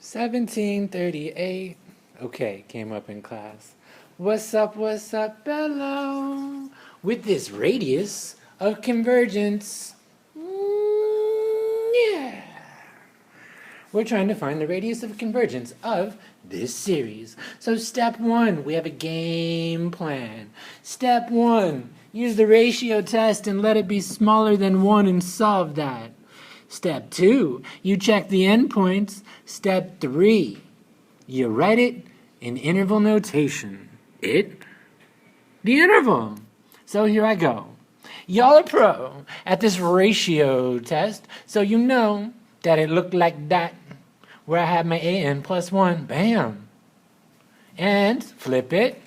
1738. Okay, came up in class. What's up, hello? With this radius of convergence. Yeah. We're trying to find the radius of convergence of this series. So step one, we have a game plan. Step one, use the ratio test and let it be smaller than 1 and solve that. Step two, you check the endpoints. Step three, you write it in interval notation. The interval. So here I go. Y'all are pro at this ratio test, so you know that it looked like that, where I have my an plus 1, bam. And flip it,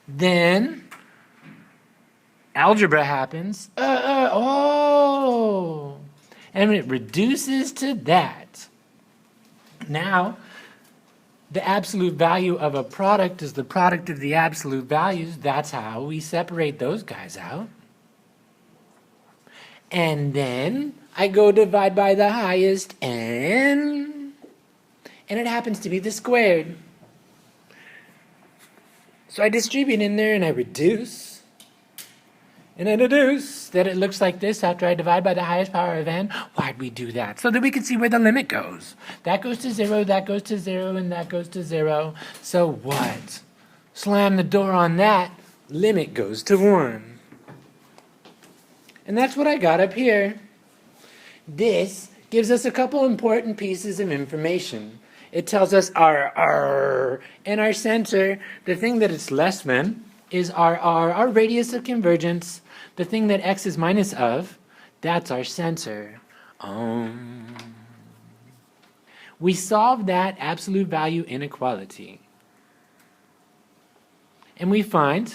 then algebra happens. Oh! And it reduces to that. Now, the absolute value of a product is the product of the absolute values. That's how we separate those guys out. And then I go divide by the highest n, and it happens to be the squared. So I distribute in there and I reduce. And I deduce that it looks like this after I divide by the highest power of n. Why'd we do that? So that we can see where the limit goes. That goes to 0, that goes to 0, and that goes to 0. So what? Slam the door on that. Limit goes to 1. And that's what I got up here. This gives us a couple important pieces of information. It tells us our and our center, the thing that it's less than, is our radius of convergence. The thing that x is minus of, that's our center. We solve that absolute value inequality. And we find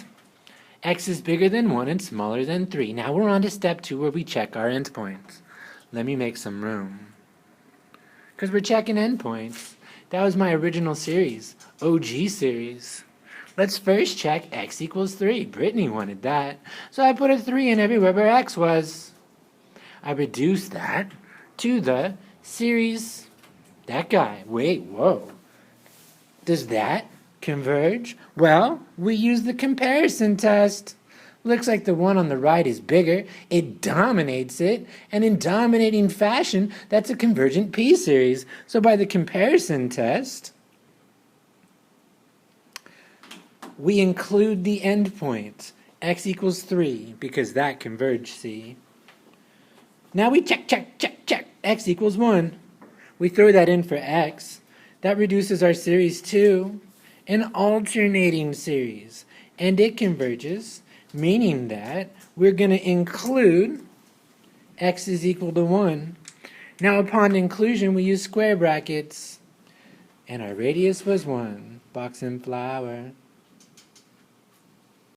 x is bigger than 1 and smaller than 3. Now we're on to step 2 where we check our endpoints. Let me make some room. Because we're checking endpoints. That was my original series, OG series. Let's first check x equals 3. Brittany wanted that. So I put a 3 in everywhere where x was. I reduced that to the series, that guy. Wait, whoa. Does that converge? Well, we use the comparison test. Looks like the one on the right is bigger. It dominates it. And in dominating fashion, that's a convergent p-series. So by the comparison test, we include the endpoint, x equals 3, because that converged, see? Now we check, x equals 1. We throw that in for x. That reduces our series to an alternating series. And it converges, meaning that we're going to include x is equal to 1. Now upon inclusion, we use square brackets. And our radius was 1. Box and flower.